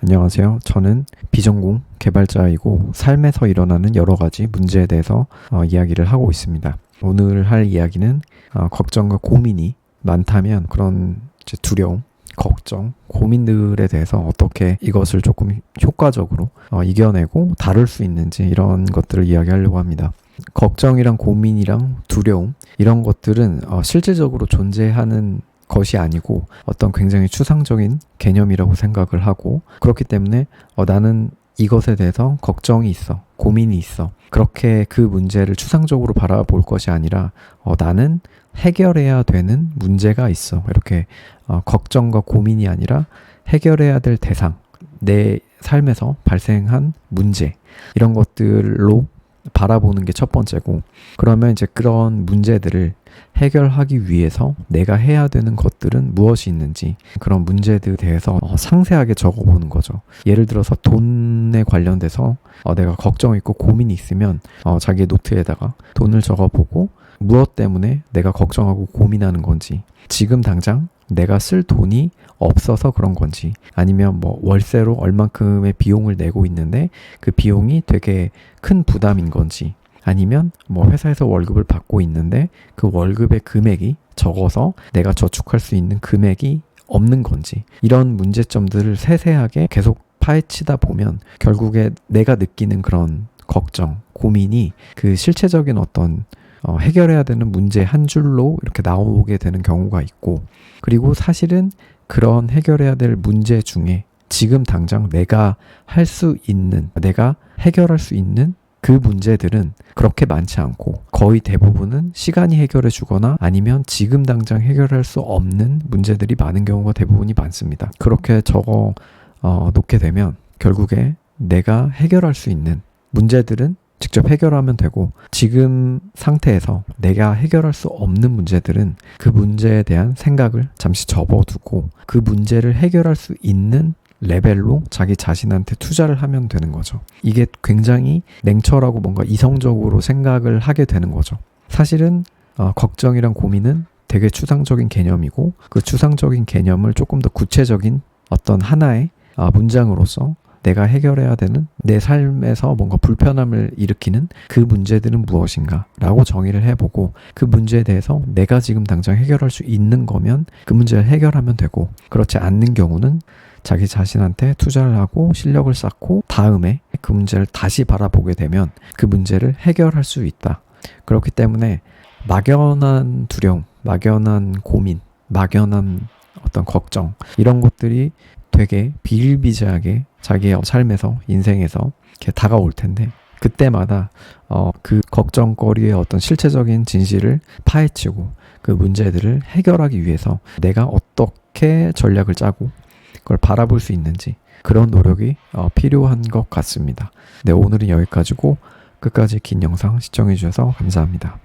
안녕하세요. 저는 비전공 개발자이고 삶에서 일어나는 여러 가지 문제에 대해서 이야기를 하고 있습니다. 오늘 할 이야기는 걱정과 고민이 많다면 그런 이제 두려움, 걱정, 고민들에 대해서 어떻게 이것을 조금 효과적으로 이겨내고 다룰 수 있는지 이런 것들을 이야기하려고 합니다. 걱정이랑 고민이랑 두려움 이런 것들은 실질적으로 존재하는 것이 아니고 어떤 굉장히 추상적인 개념이라고 생각을 하고, 그렇기 때문에 나는 이것에 대해서 걱정이 있어, 고민이 있어, 그렇게 그 문제를 추상적으로 바라볼 것이 아니라 나는 해결해야 되는 문제가 있어, 이렇게 걱정과 고민이 아니라 해결해야 될 대상, 내 삶에서 발생한 문제, 이런 것들로 바라보는 게 첫 번째고, 그러면 이제 그런 문제들을 해결하기 위해서 내가 해야 되는 것들은 무엇이 있는지, 그런 문제들에 대해서 상세하게 적어보는 거죠. 예를 들어서 돈에 관련돼서 내가 걱정이 있고 고민이 있으면 자기의 노트에다가 돈을 적어보고 무엇 때문에 내가 걱정하고 고민하는 건지, 지금 당장 내가 쓸 돈이 없어서 그런 건지, 아니면 뭐 월세로 얼만큼의 비용을 내고 있는데 그 비용이 되게 큰 부담인 건지, 아니면 뭐 회사에서 월급을 받고 있는데 그 월급의 금액이 적어서 내가 저축할 수 있는 금액이 없는 건지, 이런 문제점들을 세세하게 계속 파헤치다 보면 결국에 내가 느끼는 그런 걱정, 고민이 그 실체적인 어떤 해결해야 되는 문제 한 줄로 이렇게 나오게 되는 경우가 있고, 그리고 사실은 그런 해결해야 될 문제 중에 지금 당장 내가 할 수 있는, 내가 해결할 수 있는 그 문제들은 그렇게 많지 않고, 거의 대부분은 시간이 해결해 주거나 아니면 지금 당장 해결할 수 없는 문제들이 많은 경우가 대부분이 많습니다. 그렇게 적어 놓게 되면 결국에 내가 해결할 수 있는 문제들은 직접 해결하면 되고, 지금 상태에서 내가 해결할 수 없는 문제들은 그 문제에 대한 생각을 잠시 접어두고 그 문제를 해결할 수 있는 레벨로 자기 자신한테 투자를 하면 되는 거죠. 이게 굉장히 냉철하고 뭔가 이성적으로 생각을 하게 되는 거죠. 사실은 걱정이랑 고민은 되게 추상적인 개념이고, 그 추상적인 개념을 조금 더 구체적인 어떤 하나의 문장으로서 내가 해결해야 되는 내 삶에서 뭔가 불편함을 일으키는 그 문제들은 무엇인가 라고 정의를 해보고, 그 문제에 대해서 내가 지금 당장 해결할 수 있는 거면 그 문제를 해결하면 되고, 그렇지 않는 경우는 자기 자신한테 투자를 하고 실력을 쌓고 다음에 그 문제를 다시 바라보게 되면 그 문제를 해결할 수 있다. 그렇기 때문에 막연한 두려움, 막연한 고민, 막연한 어떤 걱정, 이런 것들이 되게 비일비재하게 자기의 삶에서, 인생에서 이렇게 다가올 텐데, 그때마다 그 걱정거리의 어떤 실체적인 진실을 파헤치고 그 문제들을 해결하기 위해서 내가 어떻게 전략을 짜고 그걸 바라볼 수 있는지, 그런 노력이 필요한 것 같습니다. 네, 오늘은 여기까지고 끝까지 긴 영상 시청해 주셔서 감사합니다.